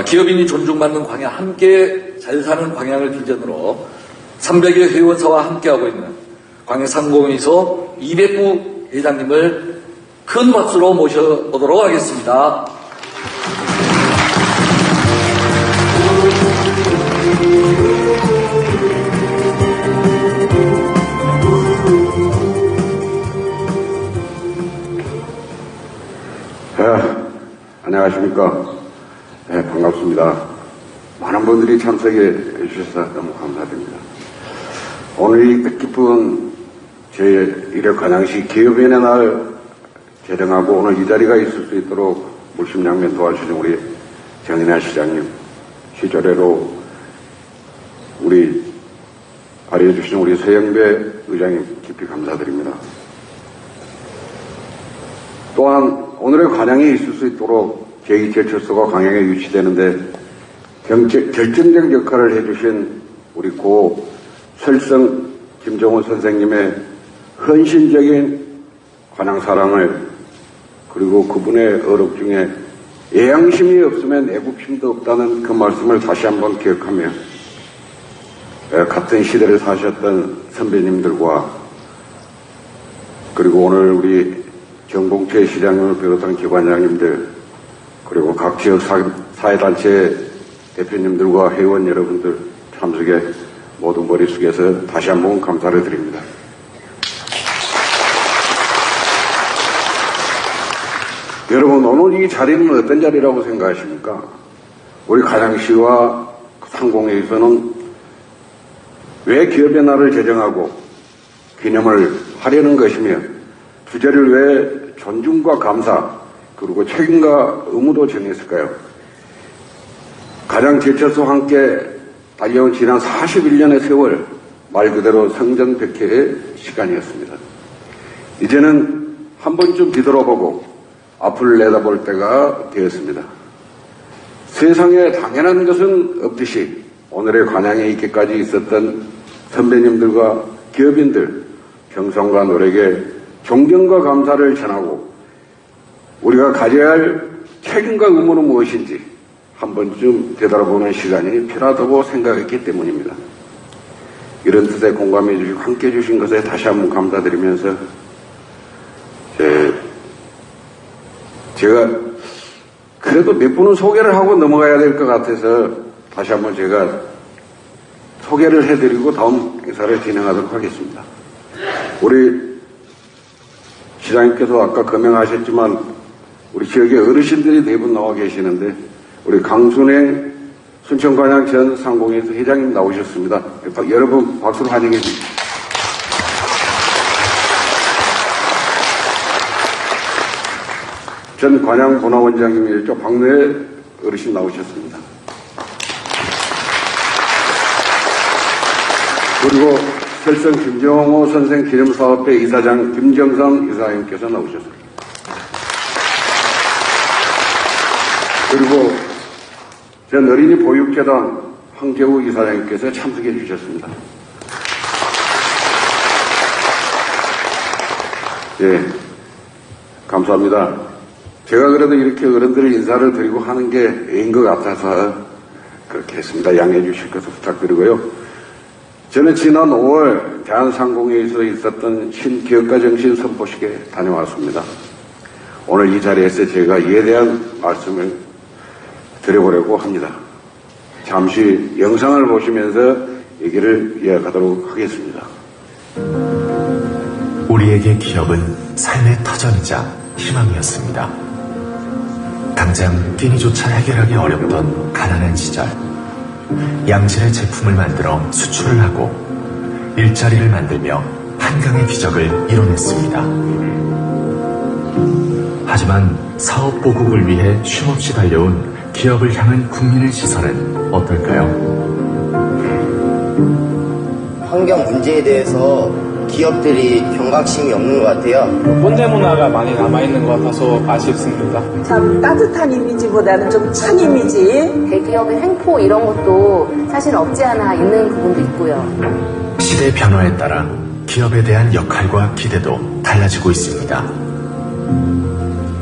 기업인이 존중받는 광야, 함께 잘 사는 광양을 비전으로 300여 회원사와 함께하고 있는 광양상공회의소 이백구 회장님을 큰 박수로 모셔보도록 하겠습니다. 안녕하십니까. 반갑습니다. 많은 분들이 참석해 주셔서 너무 감사드립니다. 오늘 이 뜻깊은 제1회 관양시 기업인의 날 개정하고 오늘 이 자리가 있을 수 있도록 물심양면 도와주신 우리 정인아 시장님, 시조례로 우리 발의해 주신 우리 서영배 의장님 깊이 감사드립니다. 또한 오늘의 관양이 있을 수 있도록 제2제철소가 광양에 유치되는데 결정적 역할을 해주신 우리 고 설성 김정호 선생님의 헌신적인 관양 사랑을, 그리고 그분의 어록 중에 애양심이 없으면 애국심도 없다는 그 말씀을 다시 한번 기억하며 같은 시대를 사셨던 선배님들과, 그리고 오늘 우리 정봉채 시장님을 비롯한 기관장님들, 그리고 각 지역 사회단체 대표님들과 회원 여러분들 참석에 모두 머리 숙여서 다시 한번 감사를 드립니다. 여러분, 오늘 이 자리는 어떤 자리라고 생각하십니까? 우리 관양시와 상공회에서는 왜 기업의 날을 제정하고 기념을 하려는 것이며, 주제를 왜 존중과 감사, 그리고 책임과 의무도 정했을까요? 가장 제철소와 함께 달려온 지난 41년의 세월, 말 그대로 성전백회의 시간이었습니다. 이제는 한 번쯤 뒤돌아보고 앞을 내다볼 때가 되었습니다. 세상에 당연한 것은 없듯이 오늘의 관양에 있기까지 있었던 선배님들과 기업인들, 경성과 노력에 존경과 감사를 전하고 우리가 가져야 할 책임과 의무는 무엇인지 한 번쯤 되돌아보는 시간이 필요하다고 생각했기 때문입니다. 이런 뜻에 공감해 주시고 함께 해 주신 것에 다시 한번 감사드리면서 제가 그래도 몇 분은 소개를 하고 넘어가야 될 것 같아서 다시 한번 제가 소개를 해드리고 다음 행사를 진행하도록 하겠습니다. 우리 시장님께서 아까 거명하셨지만 우리 지역의 어르신들이 대부분 나와 계시는데, 우리 강순행 순천관양 전 상공회의소 회장님 나오셨습니다. 여러분 박수로 환영해 주십시오. 전 관양 본화원장님이었죠. 박노해 어르신 나오셨습니다. 그리고 설성 김정호 선생 기념사업회 이사장 김정상 이사장님께서 나오셨습니다. 그리고 전 어린이 보육재단 황재우 이사장님께서 참석해 주셨습니다. 예, 감사합니다. 제가 그래도 이렇게 어른들 인사를 드리고 하는 게 애인 것 같아서 그렇게 했습니다. 양해해 주실 것을 부탁드리고요. 저는 지난 5월 대한상공회에서 있었던 신기업가 정신 선포식에 다녀왔습니다. 오늘 이 자리에서 제가 이에 대한 말씀을 드려보려고 합니다. 잠시 영상을 보시면서 얘기를 이어가도록 하겠습니다. 우리에게 기업은 삶의 터전이자 희망이었습니다. 당장 끼니조차 해결하기 어렵던 가난한 시절, 양질의 제품을 만들어 수출을 하고 일자리를 만들며 한강의 기적을 이뤄냈습니다. 하지만 사업 보국을 위해 쉼없이 달려온 기업을 향한 국민의 시선은 어떨까요? 환경 문제에 대해서 기업들이 경각심이 없는 것 같아요. 혼재 문화가 많이 남아있는 것 같아서 아쉽습니다. 참 따뜻한 이미지보다는 좀 찬 이미지. 대기업의 횡포 이런 것도 사실 없지 않아 있는 부분도 있고요. 시대 변화에 따라 기업에 대한 역할과 기대도 달라지고 있습니다.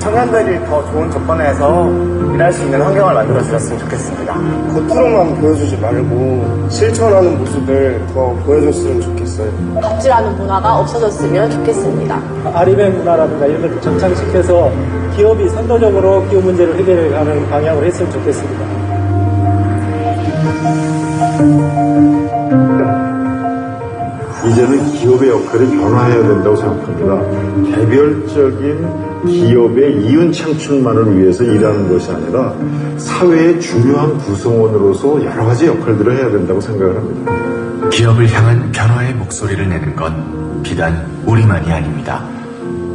청년들이 더 좋은 조건에서 일할 수 있는 환경을 만들어 주셨으면 좋겠습니다. 겉으로만 보여주지 말고 실천하는 모습을 더 보여줬으면 좋겠어요. 갑질하는 문화가 없어졌으면 좋겠습니다. 아리백 문화라든가 이런 것들 정착시켜서 기업이 선도적으로 기업 문제를 해결하는 방향으로 했으면 좋겠습니다. 이제는 기업의 역할이 변화해야 된다고 생각합니다. 개별적인 기업의 이윤 창출만을 위해서 일하는 것이 아니라 사회의 중요한 구성원으로서 여러 가지 역할들을 해야 된다고 생각을 합니다. 기업을 향한 변화의 목소리를 내는 건 비단 우리만이 아닙니다.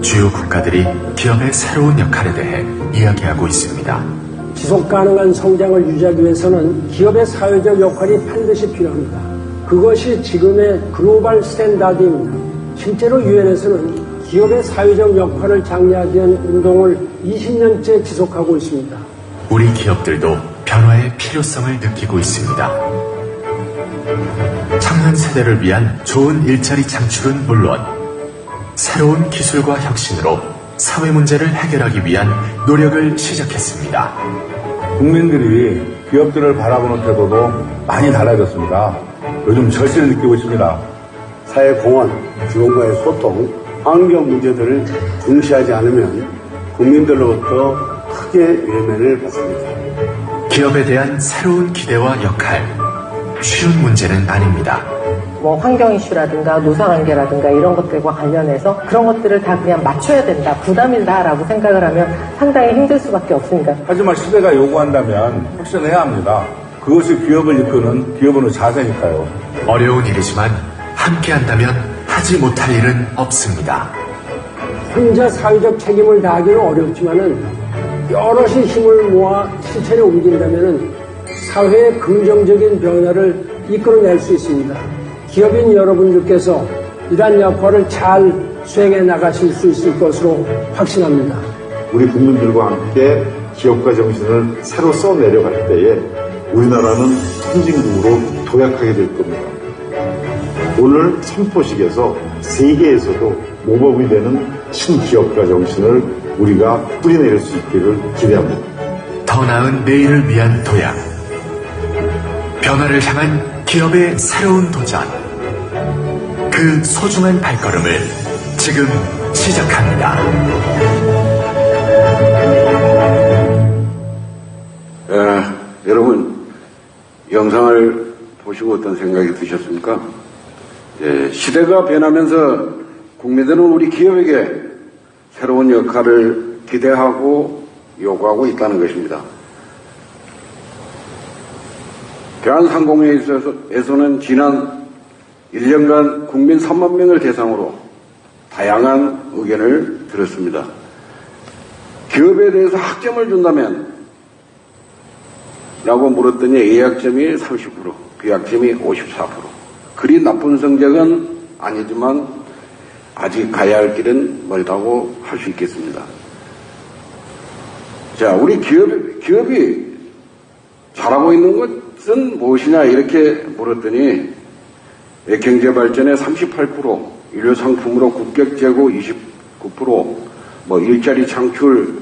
주요 국가들이 기업의 새로운 역할에 대해 이야기하고 있습니다. 지속 가능한 성장을 유지하기 위해서는 기업의 사회적 역할이 반드시 필요합니다. 그것이 지금의 글로벌 스탠다드입니다. 실제로 유엔에서는 기업의 사회적 역할을 장려하기 위한 운동을 20년째 지속하고 있습니다. 우리 기업들도 변화의 필요성을 느끼고 있습니다. 청년 세대를 위한 좋은 일자리 창출은 물론 새로운 기술과 혁신으로 사회 문제를 해결하기 위한 노력을 시작했습니다. 국민들이 기업들을 바라보는 태도도 많이 달라졌습니다. 요즘 절실히 느끼고 있습니다. 사회 공헌, 직원과의 소통, 환경 문제들을 중시하지 않으면 국민들로부터 크게 외면을 받습니다. 기업에 대한 새로운 기대와 역할, 쉬운 문제는 아닙니다. 뭐 환경 이슈라든가 노사관계라든가 이런 것들과 관련해서 그런 것들을 다 그냥 맞춰야 된다, 부담이다라고 생각을 하면 상당히 힘들 수밖에 없습니다. 하지만 시대가 요구한다면 혁신해야 합니다. 그것이 기업을 이끄는 기업의 자세니까요. 어려운 일이지만 함께한다면 하지 못할 일은 없습니다. 혼자 사회적 책임을 다하기는 어렵지만은 여럿이 힘을 모아 실천에 옮긴다면은 사회의 긍정적인 변화를 이끌어낼 수 있습니다. 기업인 여러분들께서 이러한 역할을 잘 수행해 나가실 수 있을 것으로 확신합니다. 우리 국민들과 함께 기업가 정신을 새로 써내려갈 때에 우리나라는 선진국으로 도약하게 될 겁니다. 오늘 선포식에서 세계에서도 모범이 되는 신기업가 정신을 우리가 뿌리내릴 수 있기를 기대합니다. 더 나은 내일을 위한 도약, 변화를 향한 기업의 새로운 도전, 그 소중한 발걸음을 지금 시작합니다. 여러분, 영상을 보시고 어떤 생각이 드셨습니까? 시대가 변하면서 국민들은 우리 기업에게 새로운 역할을 기대하고 요구하고 있다는 것입니다. 대한상공회에서는 지난 1년간 국민 3만 명을 대상으로 다양한 의견을 들었습니다. 기업에 대해서 학점을 준다면? 라고 물었더니 A학점이 30%, B학점이 54%. 그리 나쁜 성적은 아니지만 아직 가야 할 길은 멀다고 할 수 있겠습니다. 자, 우리 기업이 잘하고 있는 것은 무엇이냐 이렇게 물었더니 경제발전에 38%, 인류상품으로 국격 제고 29%, 일자리 창출,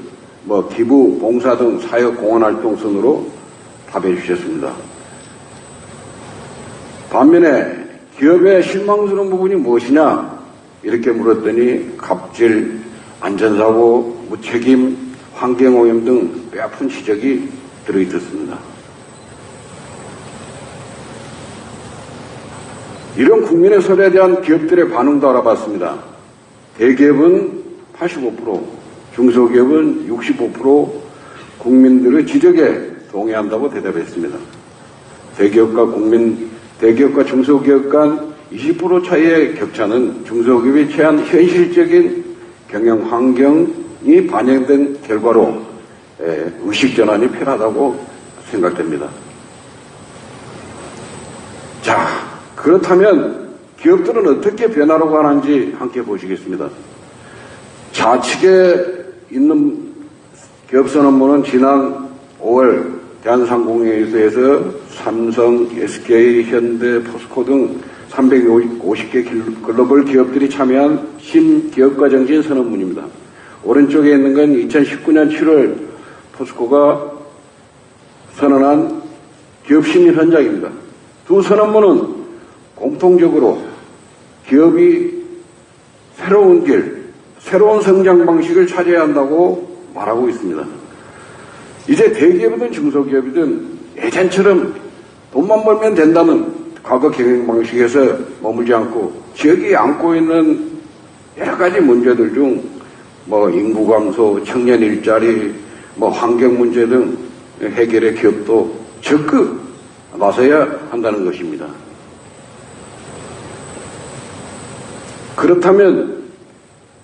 기부, 봉사 등 사역 공헌활동 순으로 답해 주셨습니다. 반면에 기업의 실망스러운 부분이 무엇이냐 이렇게 물었더니 갑질, 안전사고, 무책임, 환경오염 등 뼈아픈 지적이 들어있었습니다. 이런 국민의 소리에 대한 기업들의 반응도 알아봤습니다. 대기업은 85%, 중소기업은 65% 국민들의 지적에 동의한다고 대답했습니다. 대기업과 중소기업 간 20% 차이의 격차는 중소기업이 처한 현실적인 경영 환경이 반영된 결과로 의식전환이 필요하다고 생각됩니다. 자, 그렇다면 기업들은 어떻게 변하려고 하는지 함께 보시겠습니다. 좌측에 있는 기업선언문은 지난 5월 대한상공회의소에서 삼성, SK, 현대, 포스코 등 350개 글로벌 기업들이 참여한 신기업가 정신 선언문입니다. 오른쪽에 있는 건 2019년 7월 포스코가 선언한 기업심리 현장입니다. 두 선언문은 공통적으로 기업이 새로운 길, 새로운 성장 방식을 찾아야 한다고 말하고 있습니다. 이제 대기업이든 중소기업이든 예전처럼 돈만 벌면 된다는 과거 경영 방식에서 머물지 않고 지역이 안고 있는 여러 가지 문제들 중 인구 감소, 청년 일자리, 환경 문제 등 해결의 기업도 적극 나서야 한다는 것입니다. 그렇다면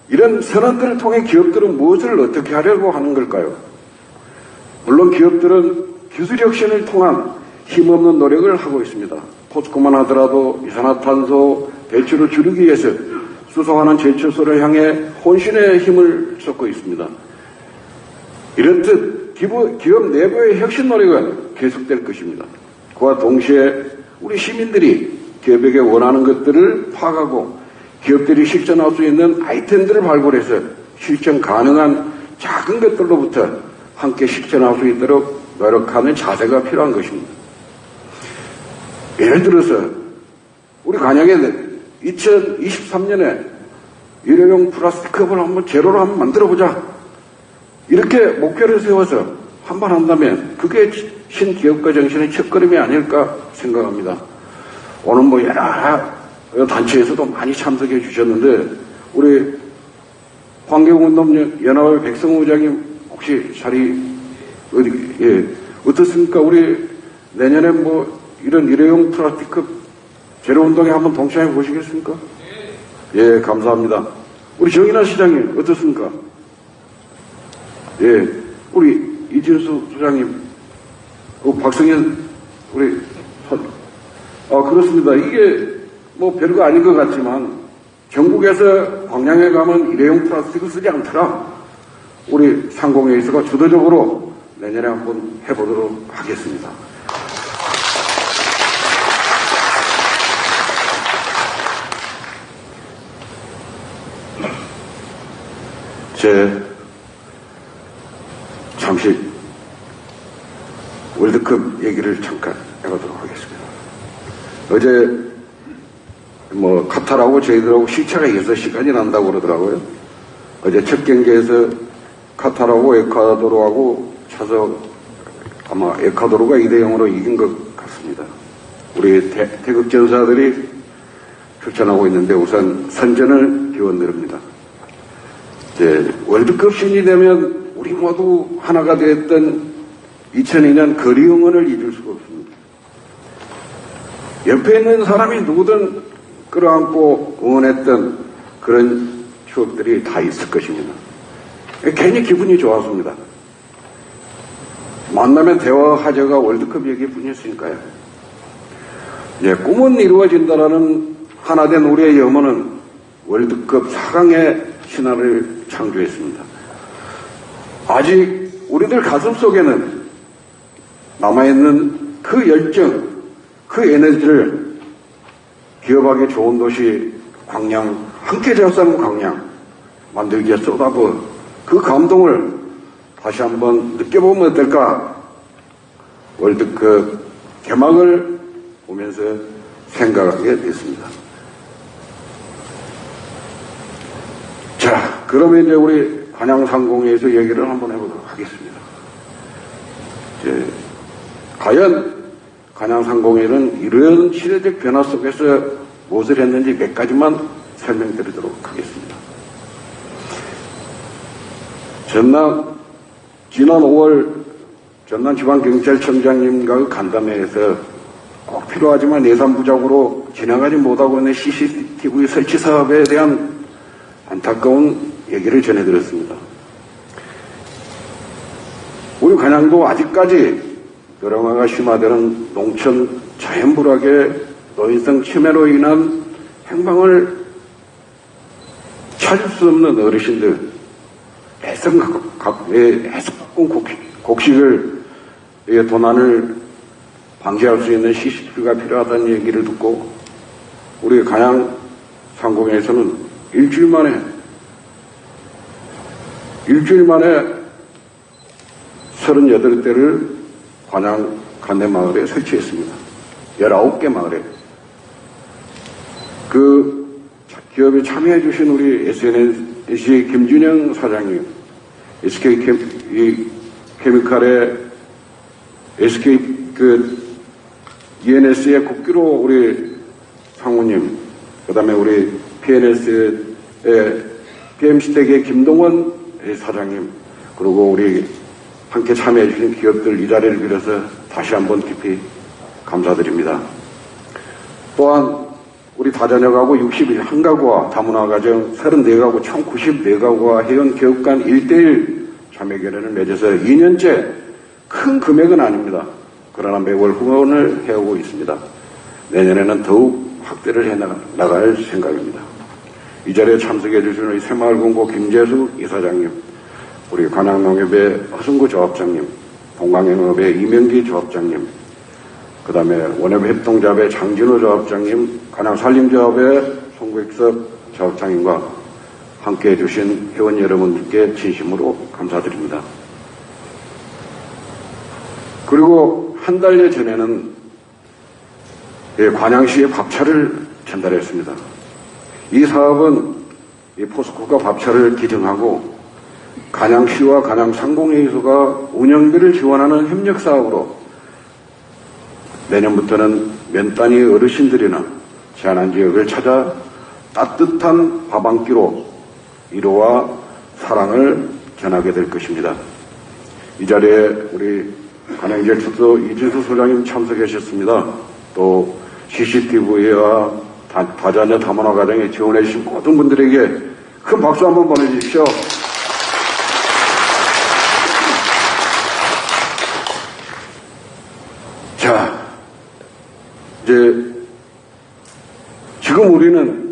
이런 선언들을 통해 기업들은 무엇을 어떻게 하려고 하는 걸까요? 물론 기업들은 기술 혁신을 통한 힘없는 노력을 하고 있습니다. 포스코만 하더라도 이산화탄소 배출을 줄이기 위해서 수소하는 제철소를 향해 혼신의 힘을 쏟고 있습니다. 이런 뜻 기업 내부의 혁신 노력은 계속될 것입니다. 그와 동시에 우리 시민들이 기업에게 원하는 것들을 파악하고 기업들이 실천할 수 있는 아이템들을 발굴해서 실천 가능한 작은 것들로부터 함께 실천할 수 있도록 노력하는 자세가 필요한 것입니다. 예를 들어서 우리 관양에 2023년에 일회용 플라스틱 컵을 한번 제로로 한번 만들어보자. 이렇게 목표를 세워서 한번 한다면 그게 신기업가 정신의 첫걸음이 아닐까 생각합니다. 오늘 여러 단체에서도 많이 참석해 주셨는데 우리 환경운동연합의 백성우 의장님 혹시 자리 어떻습니까? 우리 내년에 이런 일회용 플라스틱 컵 제로 운동에 한번 동참해 보시겠습니까? 예, 감사합니다. 우리 정인환 시장님 어떻습니까? 예, 우리 이진수 소장님, 박성현 그렇습니다. 이게 별거 아닌 것 같지만 전국에서 광양에 가면 일회용 플라스틱을 쓰지 않더라. 우리 상공회의소가 주도적으로 내년에 한번 해보도록 하겠습니다. 잠시 월드컵 얘기를 잠깐 해보도록 하겠습니다. 어제 카타르하고 저희들하고 시차가 6시간이 난다고 그러더라고요. 어제 첫 경기에서 카타르하고 에콰도르하고 쳐서 아마 에콰도르가 2대0으로 이긴 것 같습니다. 우리 태극 전사들이 출전하고 있는데 우선 선전을 기원드립니다. 월드컵 신이 되면 우리 모두 하나가 되었던 2002년 거리 응원을 잊을 수가 없습니다. 옆에 있는 사람이 누구든 끌어안고 응원했던 그런 추억들이 다 있을 것입니다. 괜히 기분이 좋았습니다. 만나면 대화 하자가 월드컵 얘기뿐이었으니까요. 꿈은 이루어진다라는 하나된 우리의 염원은 월드컵 4강의 신화를 창조했습니다. 아직 우리들 가슴 속에는 남아있는 그 열정, 그 에너지를 기업하기 좋은 도시 광양, 함께 잘 사는 광양 만들기 위해 쏟아부어 그 감동을 다시 한번 느껴보면 어떨까? 월드컵 개막을 보면서 생각하게 됐습니다. 자, 그러면 이제 우리 관양상공회에서 얘기를 한번 해보도록 하겠습니다. 과연 관양상공회는 이런 시대적 변화 속에서 무엇을 했는지 몇 가지만 설명드리도록 하겠습니다. 지난 5월 전남지방경찰청장님과 간담회에서 꼭 필요하지만 예산 부족으로 진행하지 못하고 있는 CCTV 설치 사업에 대한 안타까운 얘기를 전해드렸습니다. 우리 관양도 아직까지 노령화가 심화되는 농촌 자연불악의 노인성 치매로 인한 행방을 찾을 수 없는 어르신들, 애석한 곡식을 도난을 방지할 수 있는 CCTV가 필요하다는 얘기를 듣고 우리 관양 상공에서는 일주일 만에 일주일 만에 38대를 관양 간내마을에 설치했습니다. 19개 마을에. 그 기업에 참여해 주신 우리 SNS의 김준영 사장님, SK 케미칼의 SK ENS의 국기로 우리 상무님, 그 다음에 우리 PNS의 PM시텍의 김동원 사장님, 그리고 우리 함께 참여해 주신 기업들 이 자리를 빌어서 다시 한번 깊이 감사드립니다. 또한 우리 다자녀가구 61가구와 다문화가정 34가구 총 94가구와 회원기업 간 1:1 자매결연을 맺어서 2년째 큰 금액은 아닙니다. 그러나 매월 후원을 해오고 있습니다. 내년에는 더욱 확대를 해나갈 생각입니다. 이 자리에 참석해 주신 우리 새마을금고 김재수 이사장님, 우리 관양농협의 허승구 조합장님, 동강행업의 이명기 조합장님, 그 다음에 원협협동조합의 장진호 조합장님, 관양산림조합의 송국석 조합장님과 함께해 주신 회원 여러분들께 진심으로 감사드립니다. 그리고 한 달여 전에는 관양시에 밥차를 전달했습니다. 이 사업은 포스코가 밥차를 기증하고 관양시와 관양상공회의소가 운영비를 지원하는 협력사업으로 내년부터는 면 단위 어르신들이나 제한한 지역을 찾아 따뜻한 밥 한 끼로 위로와 사랑을 전하게 될 것입니다. 이 자리에 우리 관양제철소 이진수 소장님 참석하셨습니다. 또 CCTV와 다자녀 다문화 가정에 지원해 주신 모든 분들에게 큰 박수 한번 보내주십시오. 자, 이제 지금 우리는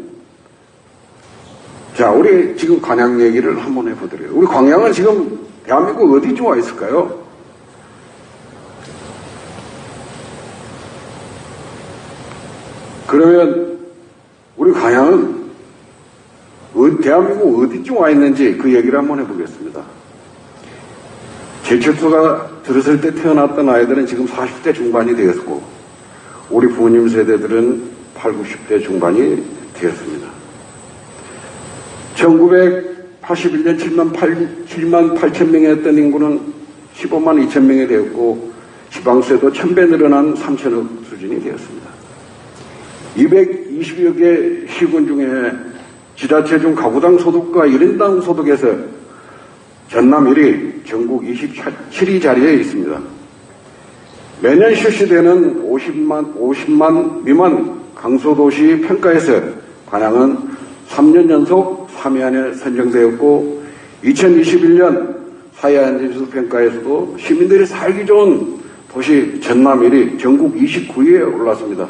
우리 지금 관양 얘기를 한번 해보더래요. 우리 관양은 지금 대한민국 어디쯤 와 있을까요? 그러면 우리 관양은 대한민국 어디쯤 와 있는지 그 얘기를 한번 해보겠습니다. 제철소가 들었을 때 태어났던 아이들은 지금 40대 중반이 되었고 우리 부모님 세대들은 80, 90대 중반이 되었습니다. 1981년 7만 8천 명에 했던 인구는 15만 2천 명이 되었고 지방세도 1000배 늘어난 3천억 수준이 되었습니다. 220여 개 시군 중에 지자체 중 가구당 소득과 1인당 소득에서 전남 1위, 전국 27위 자리에 있습니다. 매년 실시되는 50만 미만 강소도시 평가에서 관양은 3년 연속 3위 안에 선정되었고 2021년 사회안전지수 평가에서도 시민들이 살기 좋은 도시 전남 1위, 전국 29위에 올랐습니다.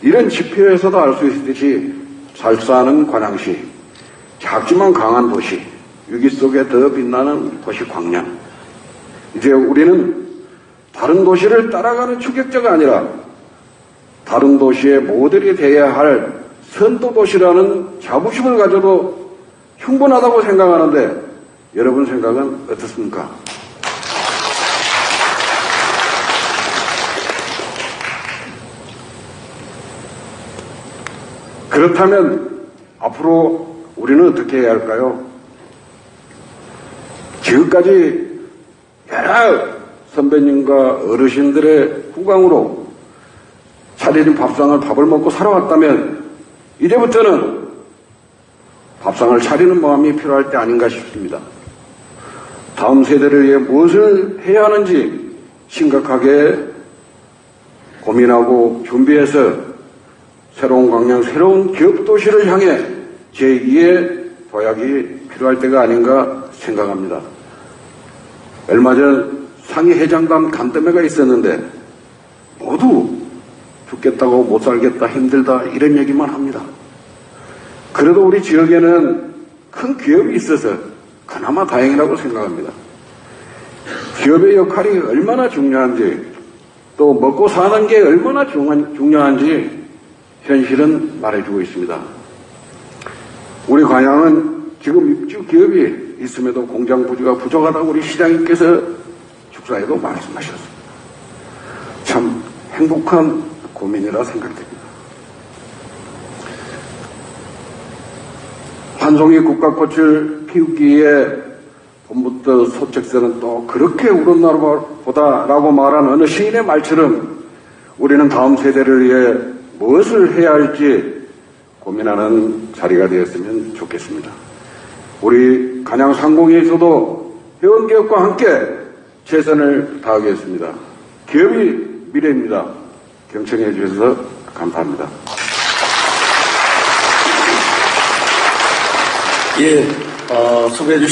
이런 지표에서도 알 수 있듯이 잘 사는 관양시, 작지만 강한 도시, 위기 속에 더 빛나는 도시 광양. 이제 우리는 다른 도시를 따라가는 추격자가 아니라 다른 도시의 모델이 되어야 할 선도도시라는 자부심을 가져도 충분하다고 생각하는데 여러분 생각은 어떻습니까? 그렇다면 앞으로 우리는 어떻게 해야 할까요? 지금까지 여러 선배님과 어르신들의 후광으로 차려진 밥을 먹고 살아왔다면 이제부터는 밥상을 차리는 마음이 필요할 때 아닌가 싶습니다. 다음 세대를 위해 무엇을 해야 하는지 심각하게 고민하고 준비해서 새로운 광양, 새로운 기업도시를 향해 제2의 도약이 필요할 때가 아닌가 생각합니다. 얼마 전 상위 회장단 간담회가 있었는데 모두 죽겠다고 못 살겠다, 힘들다 이런 얘기만 합니다. 그래도 우리 지역에는 큰 기업이 있어서 그나마 다행이라고 생각합니다. 기업의 역할이 얼마나 중요한지 또 먹고 사는 게 얼마나 중요한지 현실은 말해주고 있습니다. 우리 관양은 지금 입주 기업이 있음에도 공장 부지가 부족하다고 우리 시장님께서 축사에도 말씀하셨습니다. 참 행복한 고민이라 생각됩니다. 한송이 국가꽃을 피우기에 봄부터 소책새는 또 그렇게 우러나 보다라고 말한 어느 시인의 말처럼 우리는 다음 세대를 위해 무엇을 해야 할지 고민하는 자리가 되었으면 좋겠습니다. 우리 간양 상공에서도 회원기업과 함께 최선을 다하겠습니다. 기업이 미래입니다. 경청해 주셔서 감사합니다. 예, 소개해 주신